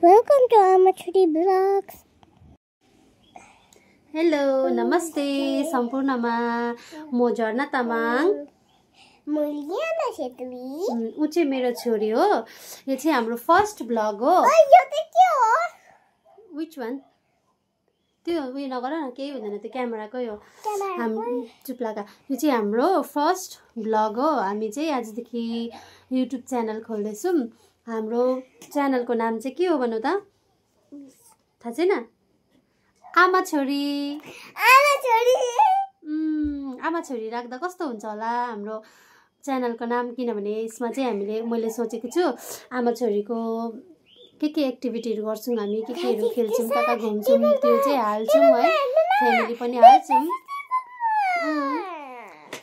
Welcome to Amachuri Vlogs. Hello, namaste सम्पूर्णमा म झरना तामाङ म लियाना छेत्री उ चाहिँ मेरो छोरी हो यो चाहिँ हाम्रो फर्स्ट ब्लग हो यो त के हो which one त्यो उयो नगर न केही हुँदैन त्यो क्यामेराकै हो हामी चुप लागा यो चाहिँ हाम्रो फर्स्ट ब्लग हो हामी चाहिँ आजदेखि युट्युब च्यानल खोल्दैछौँ हाम्रो च्यानलको नाम चाहिँ के हो भन्नु त थाहा छैन आमा छोरी आमा छोरी राख्दा कस्तो हुन्छ होला हाम्रो च्यानलको नाम किनभने यसमा चाहिँ मैले सोचेको छु आमा छोरीको के एक्टिभिटीहरु गर्छौं हामी केहरु खेल्छौं कता घुम्छौं त्यो चाहिँ हाल्छौं है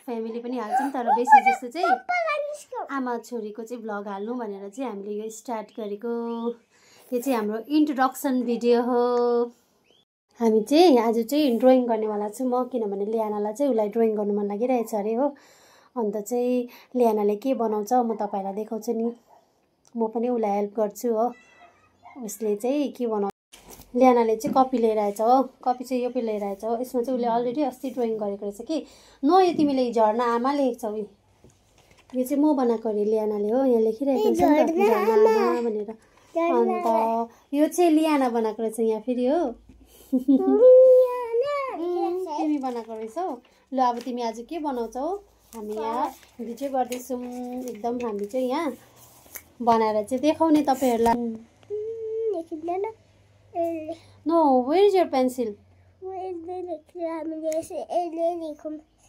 फ्यामिली पनि हाल्छौं तर बेसी जस्तो चाहिँ आमा छोरीको चाहिँ भ्लग हाल्नु भनेर चाहिँ हामीले यो स्टार्ट गरेको यो चाहिँ हाम्रो इन्ट्रोडक्सन भिडियो हो हामी चाहिँ आज चाहिँ ड्राइङ गर्नेवाला छु म किनभने ल्यानालाई चाहिँ उलाई ड्राइङ गर्नु मन लागिरहेछ अरे हो अन्त चाहिँ ल्यानाले के बनाउँछ म तपाईहरुलाई देखाउँछु नि म पनि उलाई हेल्प गर्छु हो उसले चाहिँ के बनाउँछ ल्यानाले चाहिँ कपी लिएर आएछ हो कपी चाहिँ यो पे लिएर आएछ हो यसमा चाहिँ उले अलरेडी अस्ति ड्राइङ गरेको रहेछ कि न यो तिमीले झर्ना आमा लेख्छौ यो चाहिँ म बनाएको रे ल्यानाले हो यहाँ लेखिरहेको छ नि त झर्ना आमा भनेर अन्त यो चाहिँ ल्याना बनाएको रहेछ यहाँ फेरि हो तिमी बनाएको रहेछौ ल अब तिमी आज के बनाउँछौ हामी यहाँ भिडियो गर्दैछौँ एकदम हामी चाहिँ यहाँ बनाएर चाहिँ देखाउने तपाईहरुलाई no where is your pencil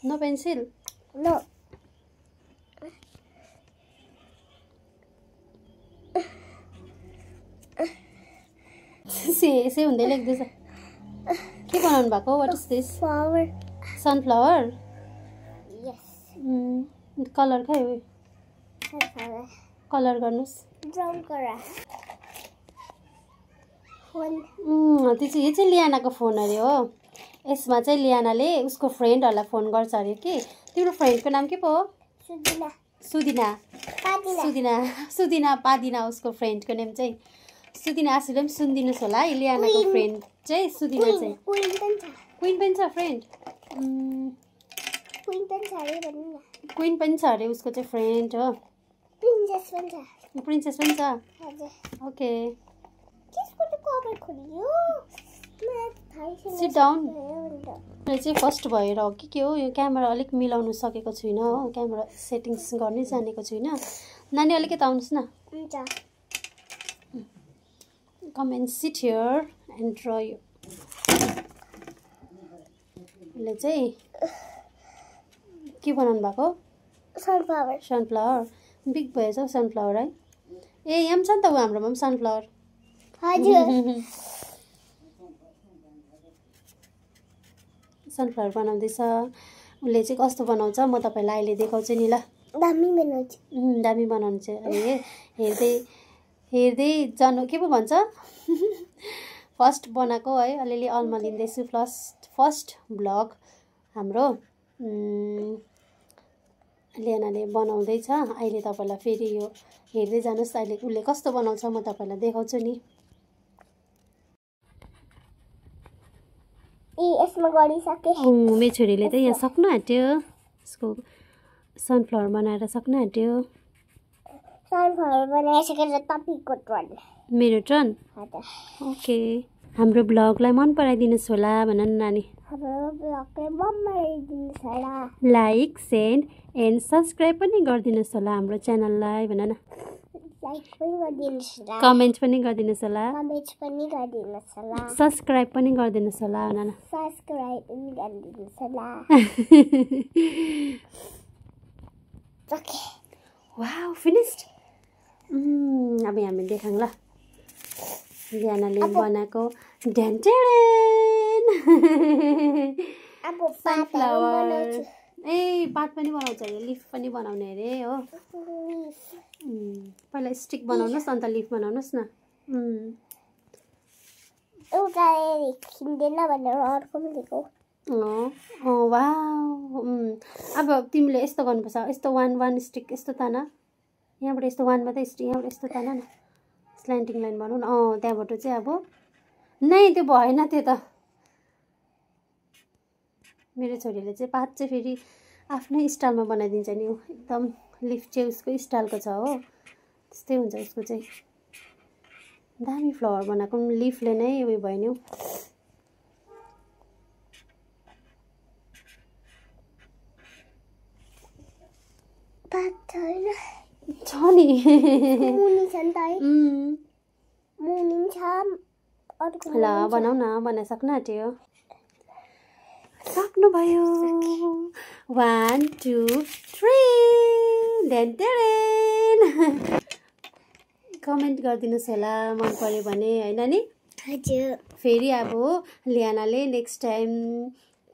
no pencil no से हुँदै लेख्दैछ के बनाउनु भएको what is this flower sunflower yes colour खै हो सनफ्लावर कलर गर्नुस् ड्राउन गरा फोन त्यो चाहिँ यो चाहिँ ल्यानाको फोन अरे हो यसमा चाहिँ ल्यानाले उसको फ्रेन्डहरुलाई फोन गर्छ अरे के तिम्रो फ्रेन्डको नाम के पो हो सुदिना पादिना उसको फ्रेन्डको नेम चाहिँ सुदिना आशीले पनि सुनिदिनुस् होला है ल्यानाको फ्रेन्ड चाहिँ सुदिना चाहिँ क्वीन पनि छ फ्रेन्ड क्वीन पनि छ अरे उसको चाहिँ फ्रेन्ड हो प्रिन्सेस पनि छ ओके सिट डाउन चाहिँ फर्स्ट भएर हो कि के हो यो क्यामेरा अलिक मिलाउनु सकेको छुइनँ हो क्यामेरा सेटिङ्स गर्नै जानेको छुइनँ नानी अलिकति आउनुहोस् न come and sit here and draw you ले चाहिँ के बनाउनु भएको सनफ्लावर बिग भएछ सनफ्लावर है ए यहाँ छ नि त हाम्रोमा पनि सनफ्लावर सनफ्लावर बनाउँदैछ उसले चाहिँ कस्तो बनाउँछ म तपाईलाई अहिले देखाउँछु नि ल दामी बनाउँछ अरे हेर्दै जानु के पो भन्छ फर्स्ट बनाएको है अलिअलि अल्मलिँदैछु फर्स्ट भ्लग हाम्रो ल्यानाले बनाउँदैछ अहिले तपाईलाई फेरि यो हेर्दै जानुस् अहिले उसले कस्तो बनाउँछ म तपाईलाई देखाउँछु नि यसमा गरिसके मेरो छोरीले त यहाँ सक्नु आँट्यो यसको सनफ्लावर बनाएर सक्नु आँट्यो सनफ्लावर बनाइसकेर तपाईँको टर्न मेरो टर्न ओके हाम्रो ब्लगलाई मन पराइदिनुस् होला भन न नानी हाम्रो ब्लगलाई मन पराइदिनुस् होला लाइक सेन्ड एन्ड सब्स्क्राइब पनि गरिदिनुस् होला हाम्रो च्यानललाई भन न लाइक पनि गरिदिनुस् होला कमेन्ट पनि गरिदिनुस् होला सब्स्क्राइब पनि गरिदिनुस् होला भन न सब्स्क्राइब पनि गरिदिनुस् होला ओके वाउ फिनिश्ड अब हामी देखाउँ ल ल्यानाले बनाएको ढ्यान्टेन अब सनफ्लावर ए पात पनि बनाउँछ अरे लिफ पनि बनाउने अरे हो पहिला स्टिक बनाउनुस् अन्त लिफ बनाउनुस् न एउटा खिन्दैन भनेर अर्को पनि दिएको वाउ अब तिमीले यस्तो गर्नुपर्छ यस्तो वान स्टिक यस्तो तान यहाँबाट यस्तो वान मात्रै स्टिक यहाँबाट यस्तो तान न स्ल्यान्टिङ लाइन भनौँ न त्यहाँबाट चाहिँ अब नै त्यो भएन त्यो त मेरो छोरीले चाहिँ पात चाहिँ फेरि आफ्नै स्टाइलमा बनाइदिन्छ नि एकदम लिफ चाहिँ उसको स्टाइलको छ हो त्यस्तै हुन्छ उसको चाहिँ दामी फ्लावर बनाएको लिफले नै उयो भयो नि छ नि ल बनाऊ न बनाइसक्नु आँट्यो सक्नुभयो 1 2 3 देन कमेन्ट गरिदिनुहोस् होला मन पर्यो भने होइन नि फेरि अब लियानाले नेक्स्ट टाइम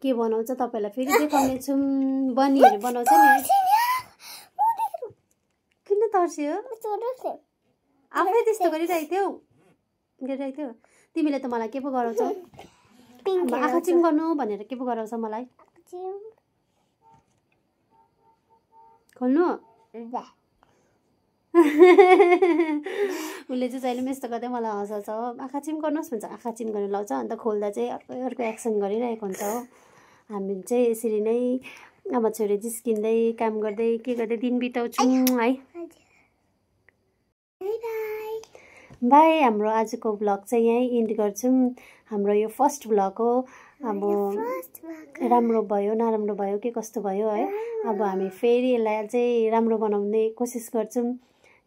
के बनाउँछ तपाईँलाई फेरि देखाउने छौँ बनीहरू बनाउँछ नि किन तर्स्यो आफै त्यस्तो गरिरहेको थियौ तिमीले त मलाई के पो गराउँछौ आँखा चिम गर्नु भनेर के पो गराउँछ मलाई खोल्नु उसले चाहिँ जहिले पनि यस्तो गर्दै मलाई हँसाउँछ हो आँखा चिम गर्नुहोस् भन्छ आँखा चिम गर्नु लाउँछ अन्त खोल्दा चाहिँ अर्को एक्सन गरिरहेको हुन्छ हो हामी चाहिँ यसरी नै आमा छोरी जिस्किँदै काम गर्दै के गर्दै दिन बिताउँछौँ है बाई हाम्रो आजको भ्लग चाहिँ यहीँ इन्ड गर्छौँ हाम्रो यो फर्स्ट भ्लग हो अब राम्रो भयो नराम्रो भयो के कस्तो भयो है अब हामी फेरि यसलाई चाहिँ राम्रो बनाउने कोसिस गर्छौँ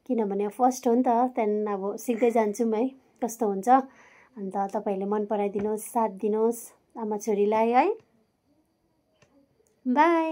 किनभने फर्स्ट हो नि त त्यहाँदेखि अब सिक्दै जान्छौँ है कस्तो हुन्छ अन्त तपाईँहरूले मन पराइदिनुहोस् साथ दिनुहोस् आमा छोरीलाई है बाई